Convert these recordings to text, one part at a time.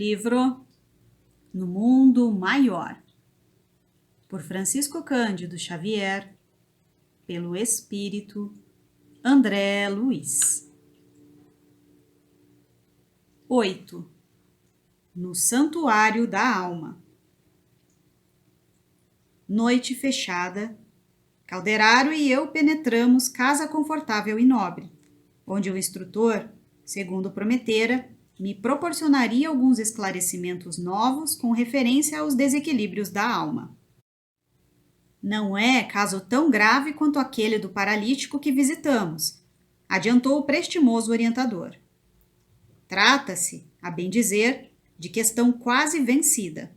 Livro No Mundo Maior, por Francisco Cândido Xavier, pelo Espírito André Luiz. 8. No Santuário da Alma. Noite fechada, Calderaro e eu penetramos casa confortável e nobre, onde o instrutor, segundo prometera, me proporcionaria alguns esclarecimentos novos com referência aos desequilíbrios da alma. Não é caso tão grave quanto aquele do paralítico que visitamos, adiantou o prestimoso orientador. Trata-se, a bem dizer, de questão quase vencida.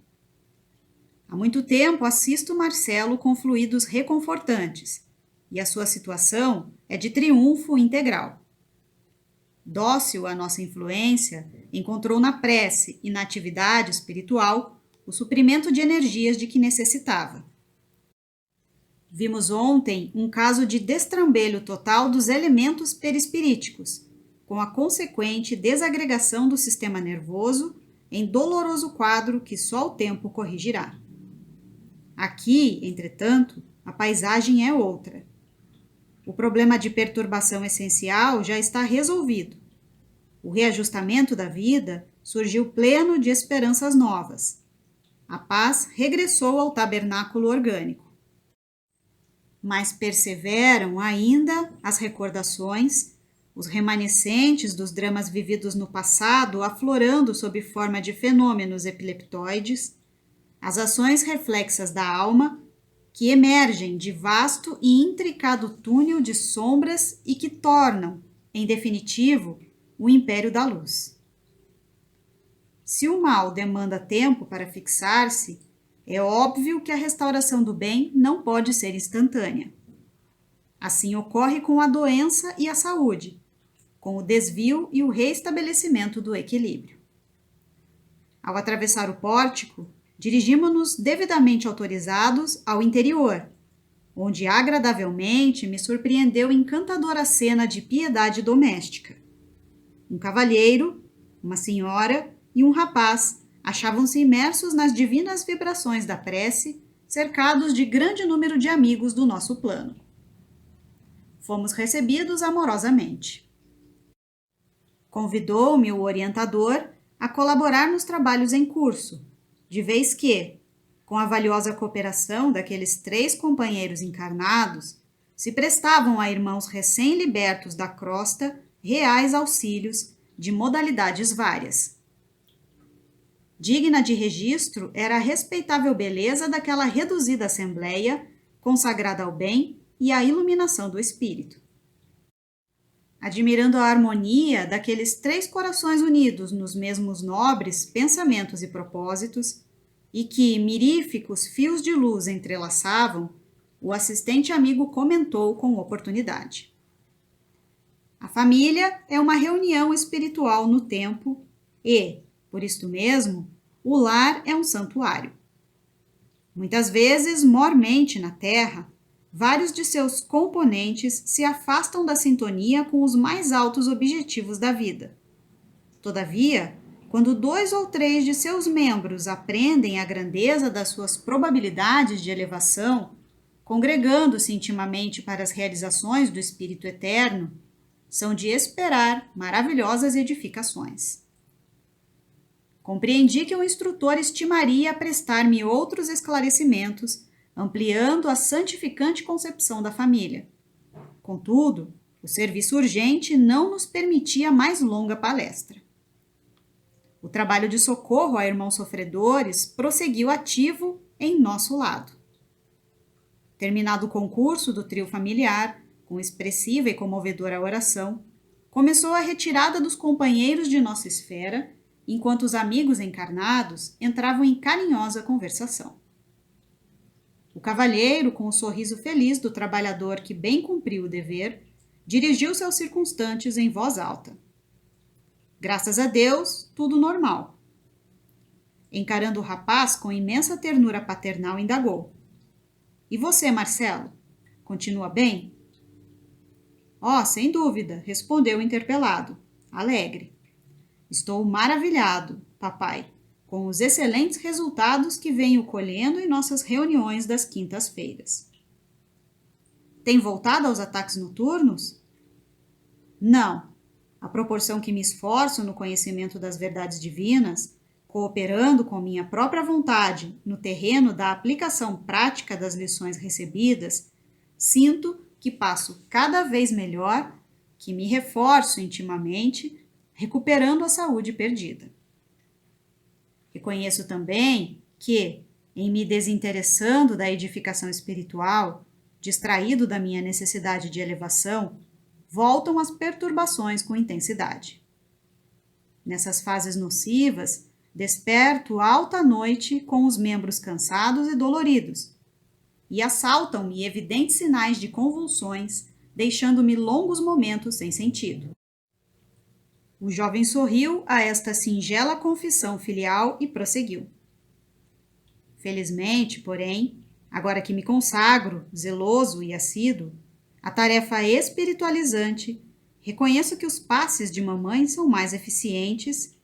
Há muito tempo assisto Marcelo com fluidos reconfortantes, e a sua situação é de triunfo integral. Dócil à nossa influência, encontrou na prece e na atividade espiritual o suprimento de energias de que necessitava. Vimos ontem um caso de destrambelho total dos elementos perispiríticos, com a consequente desagregação do sistema nervoso em doloroso quadro que só o tempo corrigirá. Aqui, entretanto, a paisagem é outra. O problema de perturbação essencial já está resolvido. O reajustamento da vida surgiu pleno de esperanças novas. A paz regressou ao tabernáculo orgânico. Mas perseveram ainda as recordações, os remanescentes dos dramas vividos no passado aflorando sob forma de fenômenos epileptoides, as ações reflexas da alma que emergem de vasto e intricado túnel de sombras e que tornam, em definitivo, o império da luz. Se o mal demanda tempo para fixar-se, é óbvio que a restauração do bem não pode ser instantânea. Assim ocorre com a doença e a saúde, com o desvio e o reestabelecimento do equilíbrio. Ao atravessar o pórtico, dirigimos-nos devidamente autorizados ao interior, onde agradavelmente me surpreendeu encantadora cena de piedade doméstica. Um cavalheiro, uma senhora e um rapaz achavam-se imersos nas divinas vibrações da prece, cercados de grande número de amigos do nosso plano. Fomos recebidos amorosamente. Convidou-me o orientador a colaborar nos trabalhos em curso, de vez que, com a valiosa cooperação daqueles 3 companheiros encarnados, se prestavam a irmãos recém-libertos da crosta reais auxílios de modalidades várias. Digna de registro era a respeitável beleza daquela reduzida assembleia consagrada ao bem e à iluminação do espírito. Admirando a harmonia daqueles 3 corações unidos nos mesmos nobres pensamentos e propósitos, e que miríficos fios de luz entrelaçavam, o assistente amigo comentou com oportunidade. A família é uma reunião espiritual no tempo e, por isto mesmo, o lar é um santuário. Muitas vezes, mormente na terra, vários de seus componentes se afastam da sintonia com os mais altos objetivos da vida. Todavia, quando 2 ou 3 de seus membros aprendem a grandeza das suas probabilidades de elevação, congregando-se intimamente para as realizações do Espírito Eterno, são de esperar maravilhosas edificações. Compreendi que o instrutor estimaria prestar-me outros esclarecimentos, ampliando a santificante concepção da família. Contudo, o serviço urgente não nos permitia mais longa palestra. O trabalho de socorro a irmãos sofredores prosseguiu ativo em nosso lado. Terminado o concurso do trio familiar, com expressiva e comovedora oração, começou a retirada dos companheiros de nossa esfera, enquanto os amigos encarnados entravam em carinhosa conversação. O cavalheiro, com o sorriso feliz do trabalhador que bem cumpriu o dever, dirigiu-se aos circunstantes em voz alta. Graças a Deus, tudo normal. Encarando o rapaz com imensa ternura paternal, indagou. E você, Marcelo? Continua bem? Oh, sem dúvida, respondeu o interpelado, alegre. Estou maravilhado, papai, com os excelentes resultados que venho colhendo em nossas reuniões das quintas-feiras. Tem voltado aos ataques noturnos? Não. À proporção que me esforço no conhecimento das verdades divinas, cooperando com minha própria vontade no terreno da aplicação prática das lições recebidas, sinto que passo cada vez melhor, que me reforço intimamente, recuperando a saúde perdida. Reconheço também que, em me desinteressando da edificação espiritual, distraído da minha necessidade de elevação, voltam as perturbações com intensidade. Nessas fases nocivas, desperto alta noite com os membros cansados e doloridos, e assaltam-me evidentes sinais de convulsões, deixando-me longos momentos sem sentido. O jovem sorriu a esta singela confissão filial e prosseguiu. Felizmente, porém, agora que me consagro, zeloso e assíduo, a tarefa espiritualizante, reconheço que os passes de mamãe são mais eficientes,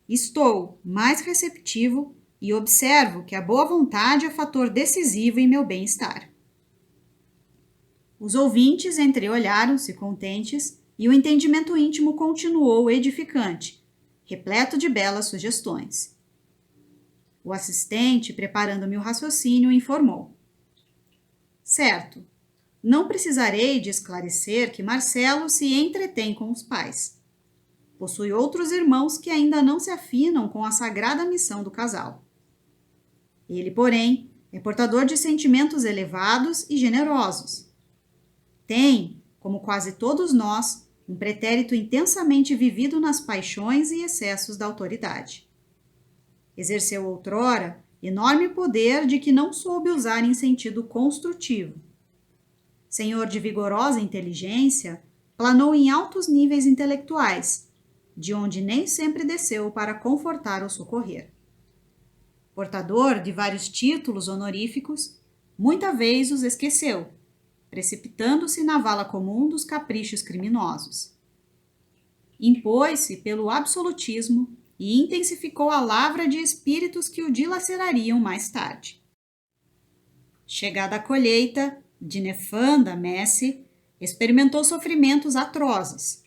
estou mais receptivo e observo que a boa vontade é fator decisivo em meu bem-estar. Os ouvintes entreolharam-se contentes e o entendimento íntimo continuou edificante, repleto de belas sugestões. O assistente, preparando-me o raciocínio, informou. Certo, não precisarei de esclarecer que Marcelo se entretém com os pais. Possui outros irmãos que ainda não se afinam com a sagrada missão do casal. Ele, porém, é portador de sentimentos elevados e generosos. Tem, como quase todos nós, um pretérito intensamente vivido nas paixões e excessos da autoridade. Exerceu outrora enorme poder de que não soube usar em sentido construtivo. Senhor de vigorosa inteligência, planou em altos níveis intelectuais, de onde nem sempre desceu para confortar ou socorrer. Portador de vários títulos honoríficos, muita vez os esqueceu, precipitando-se na vala comum dos caprichos criminosos. Impôs-se pelo absolutismo e intensificou a lavra de espíritos que o dilacerariam mais tarde. Chegada a colheita, de nefanda messe, experimentou sofrimentos atrozes.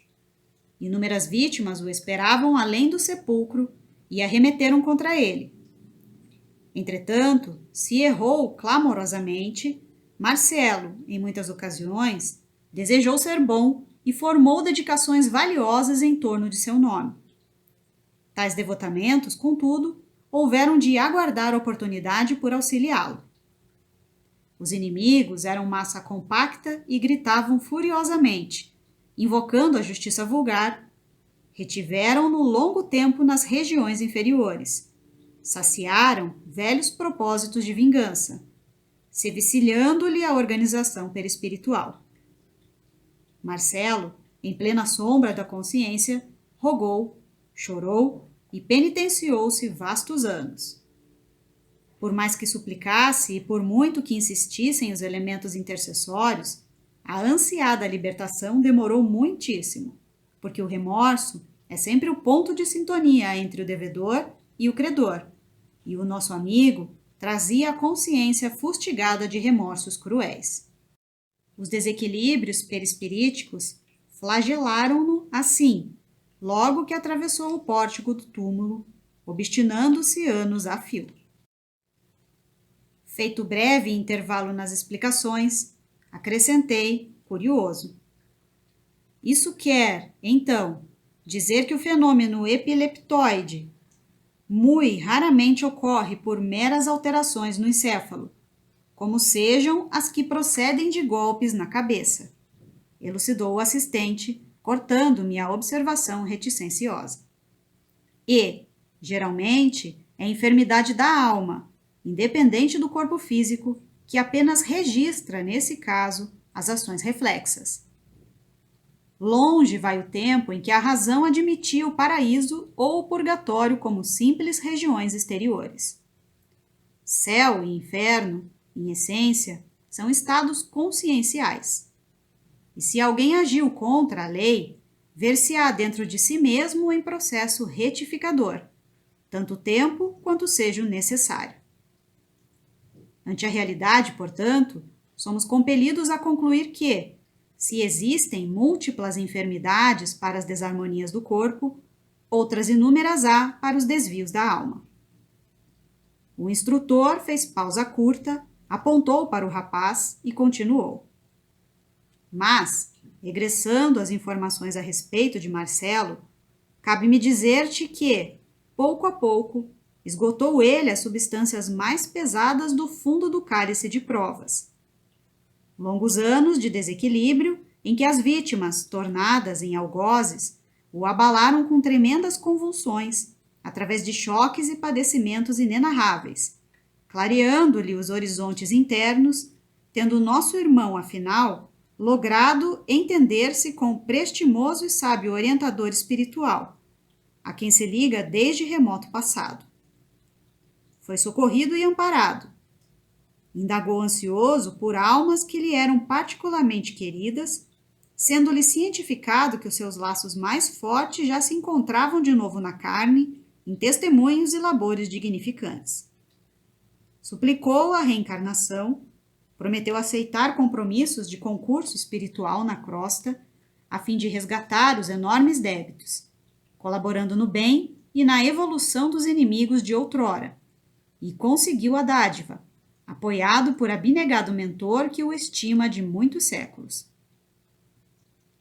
Inúmeras vítimas o esperavam além do sepulcro e arremeteram contra ele. Entretanto, se errou clamorosamente, Marcelo, em muitas ocasiões, desejou ser bom e formou dedicações valiosas em torno de seu nome. Tais devotamentos, contudo, houveram de aguardar oportunidade por auxiliá-lo. Os inimigos eram massa compacta e gritavam furiosamente, invocando a justiça vulgar, retiveram-no longo tempo nas regiões inferiores, saciaram velhos propósitos de vingança, sevicilhando-lhe a organização perispiritual. Marcelo, em plena sombra da consciência, rogou, chorou e penitenciou-se vastos anos. Por mais que suplicasse e por muito que insistissem os elementos intercessórios, a ansiada libertação demorou muitíssimo, porque o remorso é sempre o ponto de sintonia entre o devedor e o credor, e o nosso amigo trazia a consciência fustigada de remorsos cruéis. Os desequilíbrios perispiríticos flagelaram-no assim, logo que atravessou o pórtico do túmulo, obstinando-se anos a fio. Feito breve intervalo nas explicações, acrescentei, curioso. Isso quer, então, dizer que o fenômeno epileptoide muito raramente ocorre por meras alterações no encéfalo, como sejam as que procedem de golpes na cabeça, elucidou o assistente, cortando-me a observação reticenciosa. E, geralmente, é enfermidade da alma, independente do corpo físico, que apenas registra, nesse caso, as ações reflexas. Longe vai o tempo em que a razão admitia o paraíso ou o purgatório como simples regiões exteriores. Céu e inferno, em essência, são estados conscienciais. E se alguém agiu contra a lei, ver-se-á dentro de si mesmo em processo retificador, tanto tempo quanto seja o necessário. Ante a realidade, portanto, somos compelidos a concluir que, se existem múltiplas enfermidades para as desarmonias do corpo, outras inúmeras há para os desvios da alma. O instrutor fez pausa curta, apontou para o rapaz e continuou. Mas, regressando às informações a respeito de Marcelo, cabe-me dizer-te que, pouco a pouco, esgotou ele as substâncias mais pesadas do fundo do cálice de provas. Longos anos de desequilíbrio em que as vítimas, tornadas em algozes, o abalaram com tremendas convulsões, através de choques e padecimentos inenarráveis, clareando-lhe os horizontes internos, tendo nosso irmão, afinal, logrado entender-se com o prestimoso e sábio orientador espiritual, a quem se liga desde remoto passado. Foi socorrido e amparado. Indagou ansioso por almas que lhe eram particularmente queridas, sendo-lhe cientificado que os seus laços mais fortes já se encontravam de novo na carne, em testemunhos e labores dignificantes. Suplicou a reencarnação, prometeu aceitar compromissos de concurso espiritual na crosta, a fim de resgatar os enormes débitos, colaborando no bem e na evolução dos inimigos de outrora, e conseguiu a dádiva, apoiado por abnegado mentor que o estima de muitos séculos.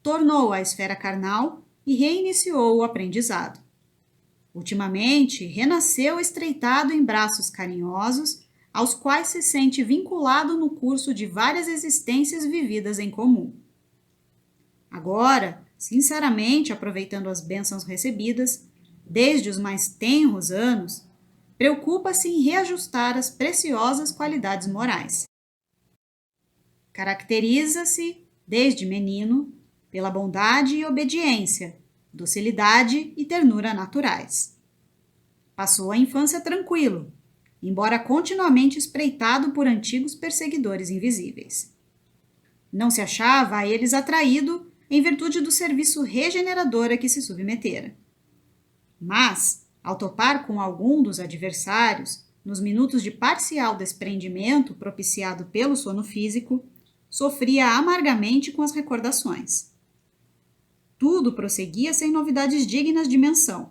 Tornou à esfera carnal e reiniciou o aprendizado. Ultimamente, renasceu estreitado em braços carinhosos, aos quais se sente vinculado no curso de várias existências vividas em comum. Agora, sinceramente aproveitando as bênçãos recebidas, desde os mais tenros anos, preocupa-se em reajustar as preciosas qualidades morais. Caracteriza-se, desde menino, pela bondade e obediência, docilidade e ternura naturais. Passou a infância tranquilo, embora continuamente espreitado por antigos perseguidores invisíveis. Não se achava a eles atraído em virtude do serviço regenerador a que se submetera. Mas, ao topar com algum dos adversários, nos minutos de parcial desprendimento propiciado pelo sono físico, sofria amargamente com as recordações. Tudo prosseguia sem novidades dignas de menção.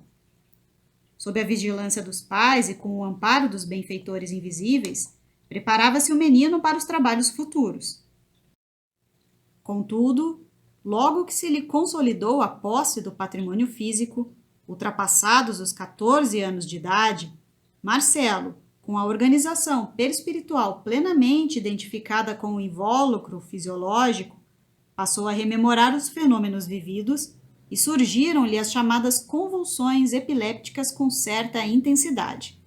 Sob a vigilância dos pais e com o amparo dos benfeitores invisíveis, preparava-se o menino para os trabalhos futuros. Contudo, logo que se lhe consolidou a posse do patrimônio físico, ultrapassados os 14 anos de idade, Marcelo, com a organização perispiritual plenamente identificada com o invólucro fisiológico, passou a rememorar os fenômenos vividos e surgiram-lhe as chamadas convulsões epilépticas com certa intensidade.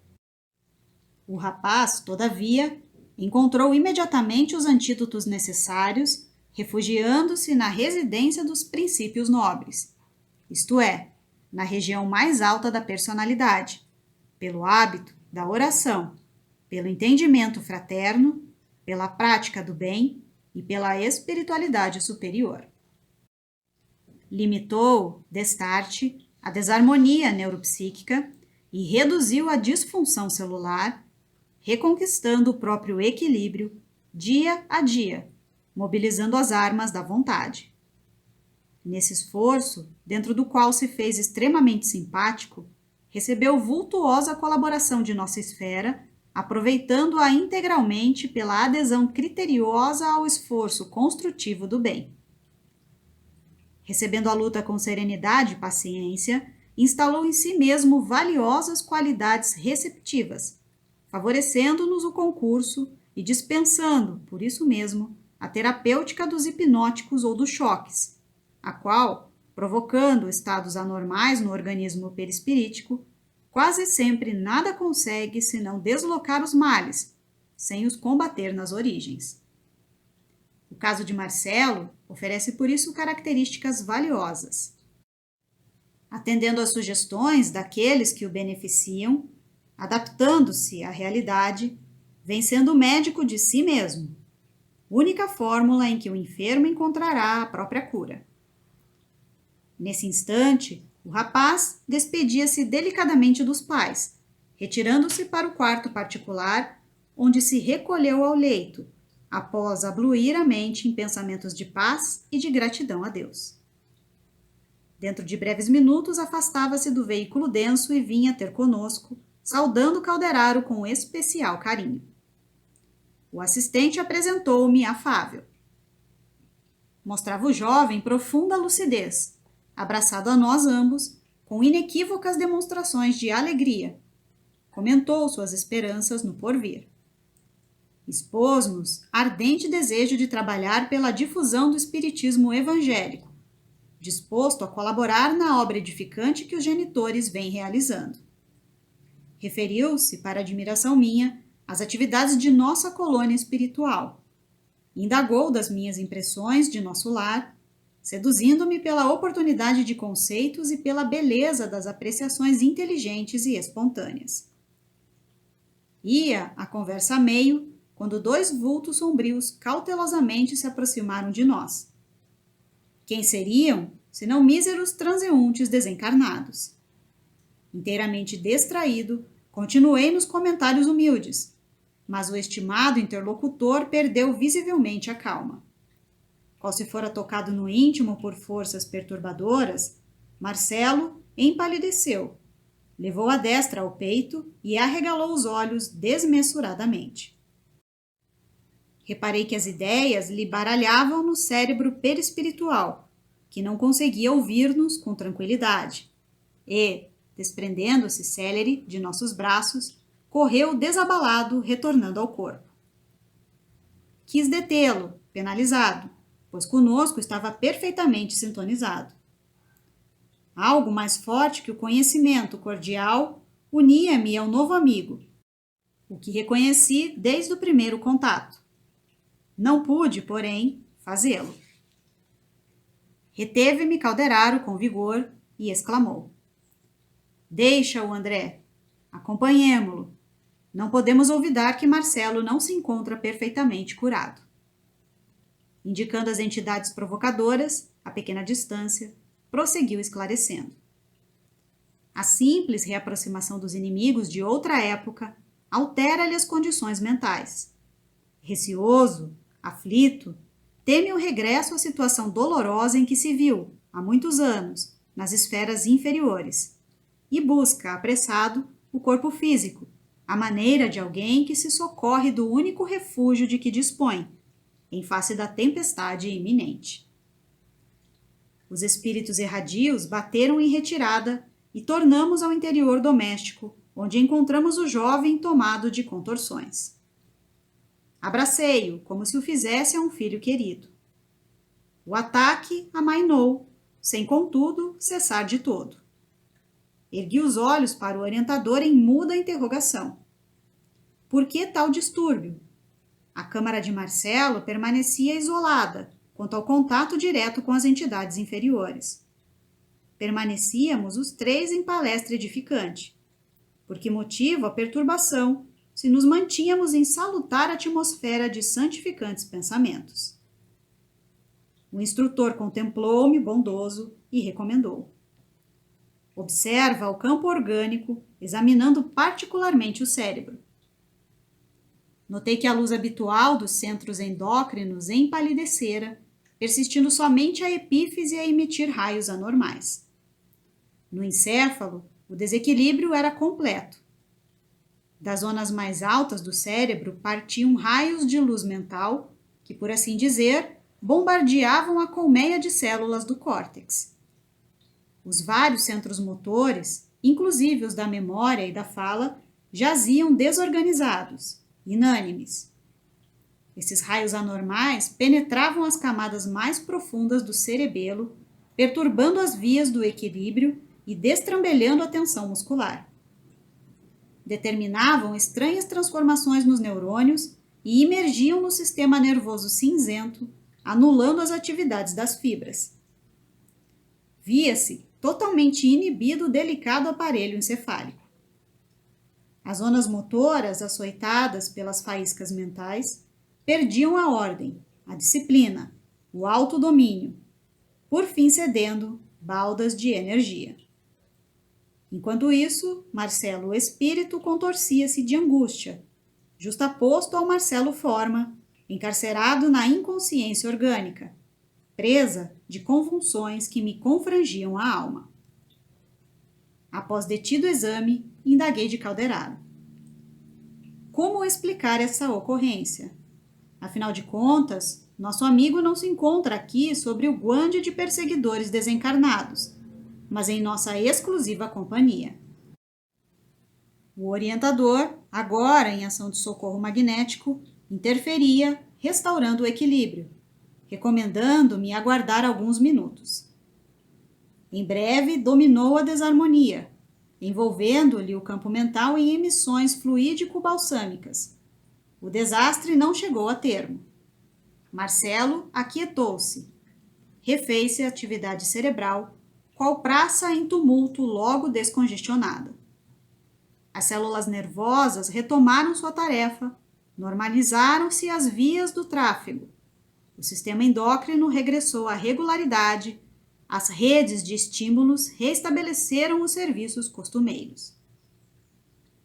O rapaz, todavia, encontrou imediatamente os antídotos necessários, refugiando-se na residência dos princípios nobres, isto é, na região mais alta da personalidade, pelo hábito da oração, pelo entendimento fraterno, pela prática do bem e pela espiritualidade superior. Limitou, destarte, a desarmonia neuropsíquica e reduziu a disfunção celular, reconquistando o próprio equilíbrio dia a dia, mobilizando as armas da vontade. Nesse esforço, dentro do qual se fez extremamente simpático, recebeu vultuosa colaboração de nossa esfera, aproveitando-a integralmente pela adesão criteriosa ao esforço construtivo do bem. Recebendo a luta com serenidade e paciência, instalou em si mesmo valiosas qualidades receptivas, favorecendo-nos o concurso e dispensando, por isso mesmo, a terapêutica dos hipnóticos ou dos choques, a qual, provocando estados anormais no organismo perispirítico, quase sempre nada consegue senão deslocar os males, sem os combater nas origens. O caso de Marcelo oferece por isso características valiosas. Atendendo às sugestões daqueles que o beneficiam, adaptando-se à realidade, vem sendo médico de si mesmo, única fórmula em que o enfermo encontrará a própria cura. Nesse instante, o rapaz despedia-se delicadamente dos pais, retirando-se para o quarto particular, onde se recolheu ao leito, após abluir a mente em pensamentos de paz e de gratidão a Deus. Dentro de breves minutos, afastava-se do veículo denso e vinha ter conosco, saudando Calderaro com especial carinho. O assistente apresentou-me afável. Mostrava o jovem profunda lucidez, abraçado a nós ambos, com inequívocas demonstrações de alegria. Comentou suas esperanças no porvir. Expôs-nos ardente desejo de trabalhar pela difusão do espiritismo evangélico, disposto a colaborar na obra edificante que os genitores vêm realizando. Referiu-se, para admiração minha, às atividades de nossa colônia espiritual. Indagou das minhas impressões de nosso lar, seduzindo-me pela oportunidade de conceitos e pela beleza das apreciações inteligentes e espontâneas. Ia a conversa a meio, quando dois vultos sombrios cautelosamente se aproximaram de nós. Quem seriam, senão míseros transeuntes desencarnados? Inteiramente distraído, continuei nos comentários humildes, mas o estimado interlocutor perdeu visivelmente a calma. Qual se fora tocado no íntimo por forças perturbadoras, Marcelo empalideceu, levou a destra ao peito e arregalou os olhos desmesuradamente. Reparei que as ideias lhe baralhavam no cérebro perispiritual, que não conseguia ouvir-nos com tranquilidade, e, desprendendo-se célere de nossos braços, correu desabalado, retornando ao corpo. Quis detê-lo, penalizado, pois conosco estava perfeitamente sintonizado. Algo mais forte que o conhecimento cordial unia-me ao novo amigo, o que reconheci desde o primeiro contato. Não pude, porém, fazê-lo. Reteve-me Calderaro com vigor e exclamou: Deixa-o, André. Acompanhemo-lo. Não podemos olvidar que Marcelo não se encontra perfeitamente curado. Indicando as entidades provocadoras, a pequena distância, prosseguiu esclarecendo. A simples reaproximação dos inimigos de outra época altera-lhe as condições mentais. Receoso, aflito, teme o regresso à situação dolorosa em que se viu, há muitos anos, nas esferas inferiores, e busca, apressado, o corpo físico, à maneira de alguém que se socorre do único refúgio de que dispõe, em face da tempestade iminente. Os espíritos erradios bateram em retirada e tornamos ao interior doméstico, onde encontramos o jovem tomado de contorções. Abracei-o, como se o fizesse a um filho querido. O ataque amainou, sem, contudo, cessar de todo. Ergui os olhos para o orientador em muda interrogação. Por que tal distúrbio? A câmara de Marcelo permanecia isolada quanto ao contato direto com as entidades inferiores. Permanecíamos os três em palestra edificante. Por que motivo a perturbação, se nos mantínhamos em salutar atmosfera de santificantes pensamentos? O instrutor contemplou-me bondoso e recomendou: Observa o campo orgânico, examinando particularmente o cérebro. Notei que a luz habitual dos centros endócrinos empalidecera, persistindo somente a epífise a emitir raios anormais. No encéfalo, o desequilíbrio era completo. Das zonas mais altas do cérebro partiam raios de luz mental que, por assim dizer, bombardeavam a colmeia de células do córtex. Os vários centros motores, inclusive os da memória e da fala, jaziam desorganizados, inânimes. Esses raios anormais penetravam as camadas mais profundas do cerebelo, perturbando as vias do equilíbrio e destrambelhando a tensão muscular. Determinavam estranhas transformações nos neurônios e imergiam no sistema nervoso cinzento, anulando as atividades das fibras. Via-se totalmente inibido o delicado aparelho encefálico. As zonas motoras, açoitadas pelas faíscas mentais, perdiam a ordem, a disciplina, o autodomínio, por fim cedendo, baldas de energia. Enquanto isso, Marcelo, o espírito, contorcia-se de angústia, justaposto ao Marcelo forma, encarcerado na inconsciência orgânica, presa de convulsões que me confrangiam a alma. Após detido exame, indaguei de Calderaro. Como explicar essa ocorrência? Afinal de contas, nosso amigo não se encontra aqui sobre o guande de perseguidores desencarnados, mas em nossa exclusiva companhia. O orientador, agora em ação de socorro magnético, interferia, restaurando o equilíbrio, recomendando-me aguardar alguns minutos. Em breve, dominou a desarmonia, envolvendo-lhe o campo mental em emissões fluídico-balsâmicas. O desastre não chegou a termo. Marcelo aquietou-se. Refez-se a atividade cerebral, qual praça em tumulto logo descongestionada. As células nervosas retomaram sua tarefa, normalizaram-se as vias do tráfego. O sistema endócrino regressou à regularidade, as redes de estímulos restabeleceram os serviços costumeiros.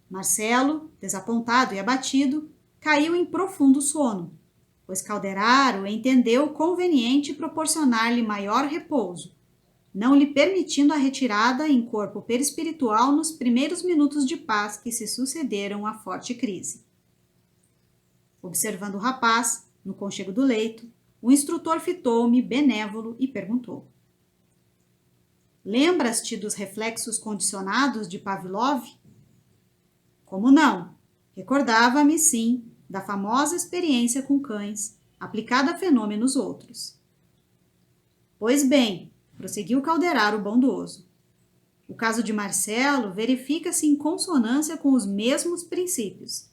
Marcelo, desapontado e abatido, caiu em profundo sono, pois Calderaro entendeu conveniente proporcionar-lhe maior repouso, não lhe permitindo a retirada em corpo perispiritual nos primeiros minutos de paz que se sucederam à forte crise. Observando o rapaz, no conchego do leito, o instrutor fitou-me benévolo e perguntou: Lembras-te dos reflexos condicionados de Pavlov? Como não? Recordava-me, sim, da famosa experiência com cães, aplicada a fenômenos outros. Pois bem, prosseguiu Calderaro bondoso, o caso de Marcelo verifica-se em consonância com os mesmos princípios.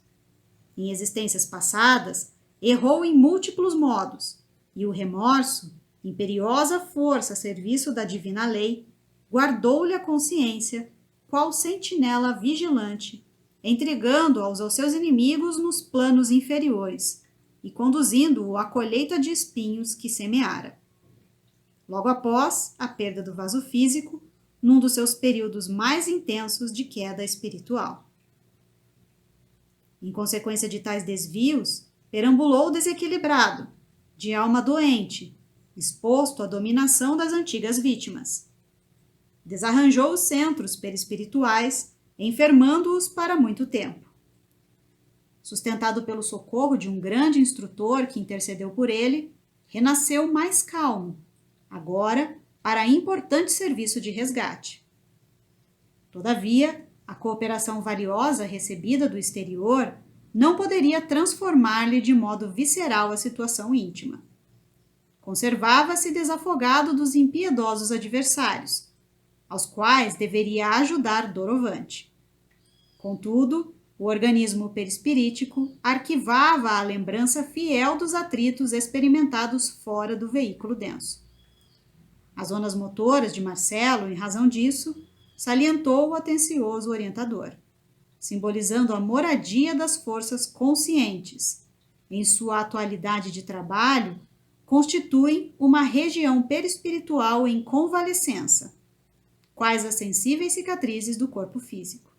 Em existências passadas, errou em múltiplos modos, e o remorso, imperiosa força a serviço da divina lei, guardou-lhe a consciência, qual sentinela vigilante, entregando-os aos seus inimigos nos planos inferiores e conduzindo-o à colheita de espinhos que semeara. Logo após a perda do vaso físico, num dos seus períodos mais intensos de queda espiritual. Em consequência de tais desvios, perambulou desequilibrado, de alma doente, exposto à dominação das antigas vítimas. Desarranjou os centros perispirituais, enfermando-os para muito tempo. Sustentado pelo socorro de um grande instrutor que intercedeu por ele, renasceu mais calmo, agora para importante serviço de resgate. Todavia, a cooperação valiosa recebida do exterior não poderia transformar-lhe de modo visceral a situação íntima. Conservava-se desafogado dos impiedosos adversários, aos quais deveria ajudar doravante. Contudo, o organismo perispirítico arquivava a lembrança fiel dos atritos experimentados fora do veículo denso. As zonas motoras de Marcelo, em razão disso, salientou o atencioso orientador, simbolizando a moradia das forças conscientes. Em sua atualidade de trabalho, constituem uma região perispiritual em convalescença, quais as sensíveis cicatrizes do corpo físico.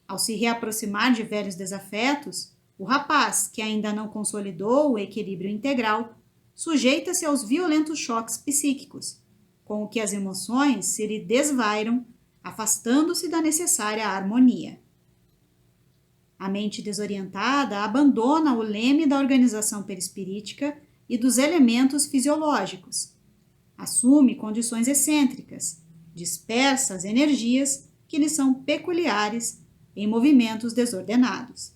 Ao se reaproximar de velhos desafetos, o rapaz, que ainda não consolidou o equilíbrio integral, sujeita-se aos violentos choques psíquicos, com o que as emoções se lhe desvairam, afastando-se da necessária harmonia. A mente desorientada abandona o leme da organização perispirítica e dos elementos fisiológicos, assume condições excêntricas, dispersa as energias que lhe são peculiares em movimentos desordenados.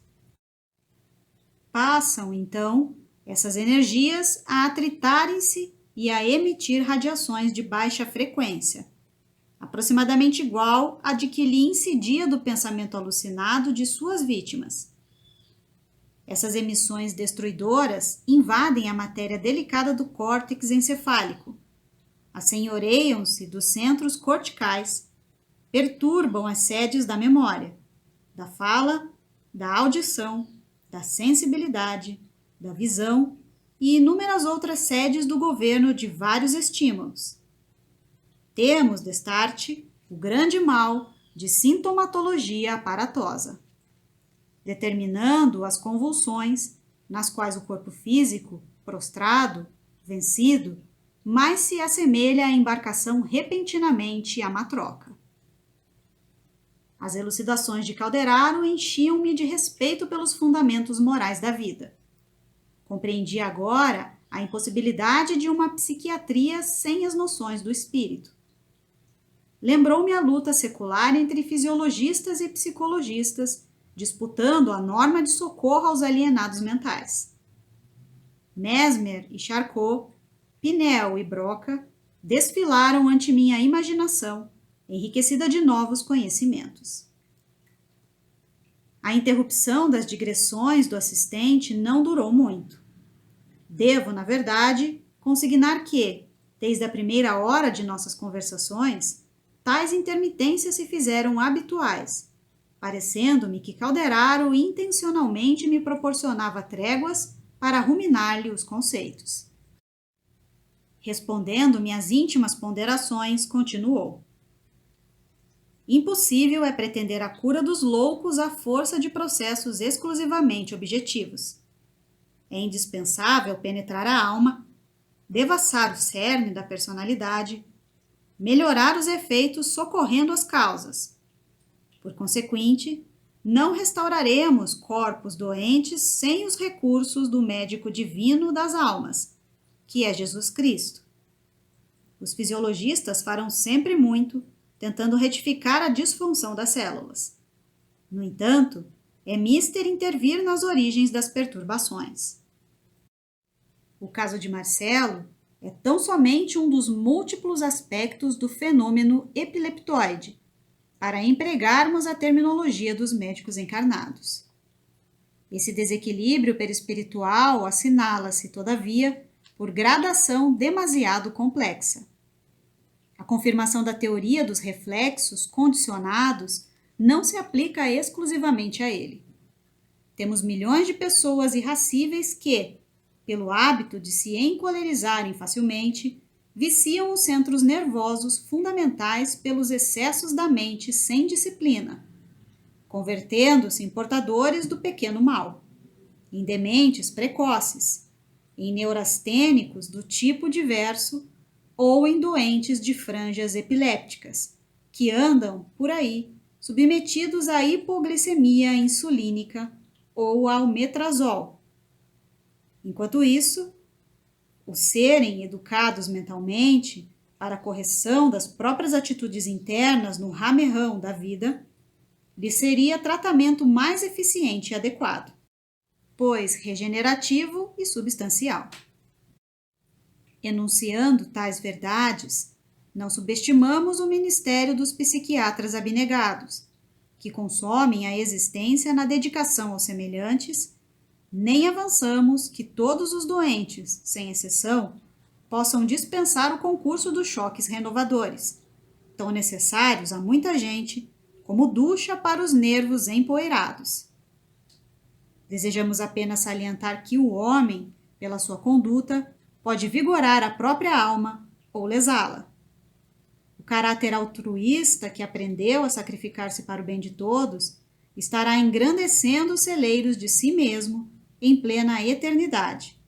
Passam, então, essas energias a atritarem-se e a emitir radiações de baixa frequência, aproximadamente igual à de que lhe incidia do pensamento alucinado de suas vítimas. Essas emissões destruidoras invadem a matéria delicada do córtex encefálico, assenhoreiam-se dos centros corticais, perturbam as sedes da memória, da fala, da audição, da sensibilidade, da visão e inúmeras outras sedes do governo de vários estímulos. Temos, destarte, o grande mal de sintomatologia aparatosa, determinando as convulsões nas quais o corpo físico, prostrado, vencido, mais se assemelha à embarcação repentinamente à matroca. As elucidações de Calderaro enchiam-me de respeito pelos fundamentos morais da vida. Compreendi agora a impossibilidade de uma psiquiatria sem as noções do espírito. Lembrou-me a luta secular entre fisiologistas e psicologistas, disputando a norma de socorro aos alienados mentais. Mesmer e Charcot, Pinel e Broca desfilaram ante minha imaginação, enriquecida de novos conhecimentos. A interrupção das digressões do assistente não durou muito. Devo, na verdade, consignar que, desde a primeira hora de nossas conversações, tais intermitências se fizeram habituais, parecendo-me que Calderaro intencionalmente me proporcionava tréguas para ruminar-lhe os conceitos. Respondendo-me às íntimas ponderações, continuou: impossível é pretender a cura dos loucos à força de processos exclusivamente objetivos. É indispensável penetrar a alma, devassar o cerne da personalidade, melhorar os efeitos socorrendo as causas. Por consequente, não restauraremos corpos doentes sem os recursos do médico divino das almas, que é Jesus Cristo. Os fisiologistas farão sempre muito, tentando retificar a disfunção das células. No entanto, é mister intervir nas origens das perturbações. O caso de Marcelo é tão somente um dos múltiplos aspectos do fenômeno epileptoide, para empregarmos a terminologia dos médicos encarnados. Esse desequilíbrio perispiritual assinala-se, todavia, por gradação demasiado complexa. A confirmação da teoria dos reflexos condicionados não se aplica exclusivamente a ele. Temos milhões de pessoas irracíveis que, pelo hábito de se encolerizarem facilmente, viciam os centros nervosos fundamentais pelos excessos da mente sem disciplina, convertendo-se em portadores do pequeno mal, em dementes precoces, em neurastênicos do tipo diverso ou em doentes de franjas epilépticas, que andam por aí submetidos à hipoglicemia insulínica ou ao metrazol. Enquanto isso, os serem educados mentalmente para a correção das próprias atitudes internas no ramerrão da vida, lhe seria tratamento mais eficiente e adequado, pois regenerativo e substancial. Enunciando tais verdades, não subestimamos o ministério dos psiquiatras abnegados, que consomem a existência na dedicação aos semelhantes, nem avançamos que todos os doentes, sem exceção, possam dispensar o concurso dos choques renovadores, tão necessários a muita gente como ducha para os nervos empoeirados. Desejamos apenas salientar que o homem, pela sua conduta, pode vigorar a própria alma ou lesá-la. O caráter altruísta que aprendeu a sacrificar-se para o bem de todos estará engrandecendo os celeiros de si mesmo em plena eternidade.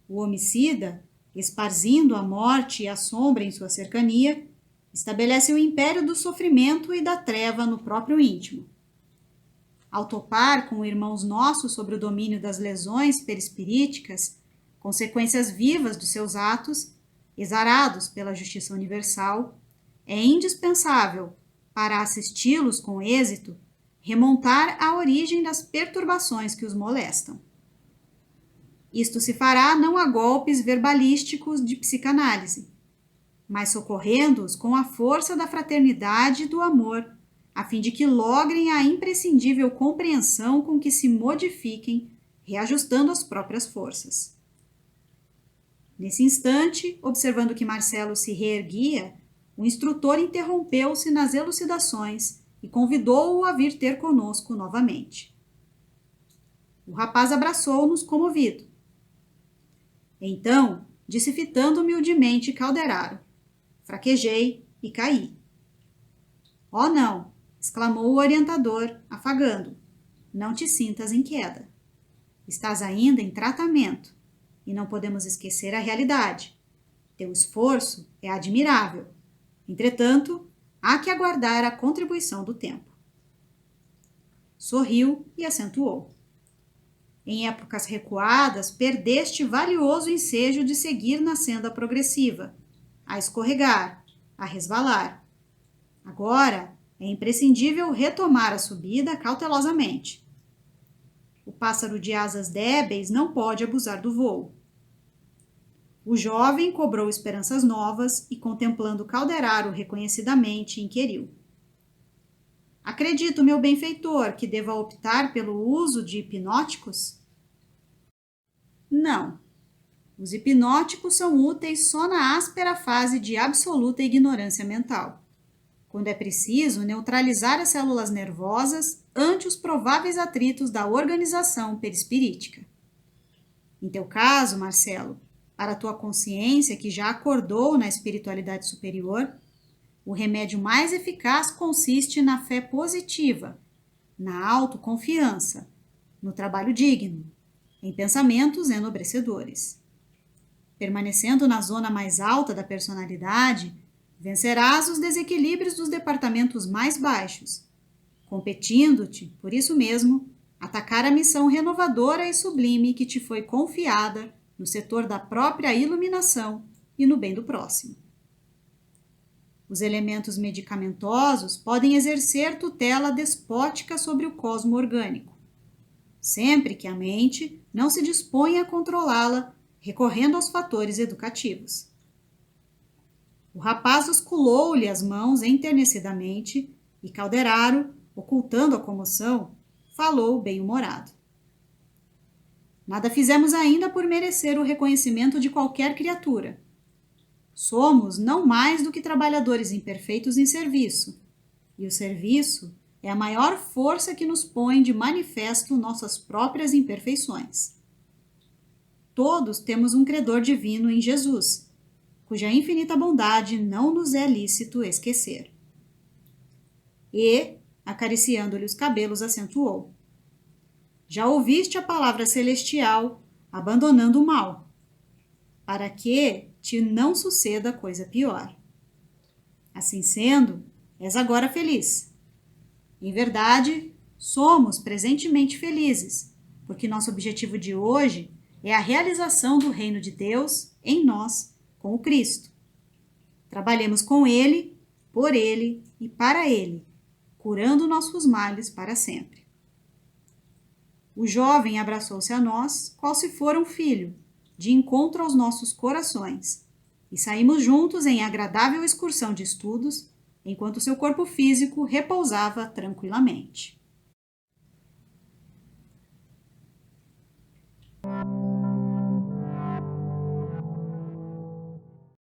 O homicida, esparzindo a morte e a sombra em sua cercania, estabelece o império do sofrimento e da treva no próprio íntimo. Ao topar com irmãos nossos sobre o domínio das lesões perispiríticas, consequências vivas dos seus atos, exarados pela justiça universal, é indispensável, para assisti-los com êxito, remontar à origem das perturbações que os molestam. Isto se fará não a golpes verbalísticos de psicanálise, mas socorrendo-os com a força da fraternidade e do amor, a fim de que logrem a imprescindível compreensão com que se modifiquem, reajustando as próprias forças. Nesse instante, observando que Marcelo se reerguia, o instrutor interrompeu-se nas elucidações e convidou-o a vir ter conosco novamente. O rapaz abraçou-nos comovido. Então, disse fitando humildemente Calderaro: fraquejei e caí. Oh, não! Exclamou o orientador, afagando. Não te sintas em queda. Estás ainda em tratamento e não podemos esquecer a realidade. Teu esforço é admirável. Entretanto, há que aguardar a contribuição do tempo. Sorriu e acentuou. Em épocas recuadas, perdeste valioso ensejo de seguir na senda progressiva, a escorregar, a resvalar. Agora, é imprescindível retomar a subida cautelosamente. O pássaro de asas débeis não pode abusar do voo. O jovem cobrou esperanças novas e, contemplando Calderaro reconhecidamente, inquiriu. Acredito, meu benfeitor, que deva optar pelo uso de hipnóticos? Não. Os hipnóticos são úteis só na áspera fase de absoluta ignorância mental, quando é preciso neutralizar as células nervosas ante os prováveis atritos da organização perispirítica. Em teu caso, Marcelo, para a tua consciência que já acordou na espiritualidade superior, o remédio mais eficaz consiste na fé positiva, na autoconfiança, no trabalho digno, em pensamentos enobrecedores. Permanecendo na zona mais alta da personalidade, vencerás os desequilíbrios dos departamentos mais baixos, competindo-te, por isso mesmo, atacar a missão renovadora e sublime que te foi confiada no setor da própria iluminação e no bem do próximo. Os elementos medicamentosos podem exercer tutela despótica sobre o cosmo orgânico, sempre que a mente não se dispõe a controlá-la, recorrendo aos fatores educativos. O rapaz osculou-lhe as mãos enternecidamente e Calderaro, ocultando a comoção, falou bem-humorado. Nada fizemos ainda por merecer o reconhecimento de qualquer criatura. Somos não mais do que trabalhadores imperfeitos em serviço, e o serviço é a maior força que nos põe de manifesto nossas próprias imperfeições. Todos temos um credor divino em Jesus, cuja infinita bondade não nos é lícito esquecer. E, acariciando-lhe os cabelos, acentuou. Já ouviste a palavra celestial, abandonando o mal, para que te não suceda coisa pior. Assim sendo, és agora feliz. Em verdade, somos presentemente felizes, porque nosso objetivo de hoje é a realização do reino de Deus em nós, com o Cristo. Trabalhemos com Ele, por Ele e para Ele, curando nossos males para sempre. O jovem abraçou-se a nós, qual se fora um filho, de encontro aos nossos corações, e saímos juntos em agradável excursão de estudos, enquanto seu corpo físico repousava tranquilamente.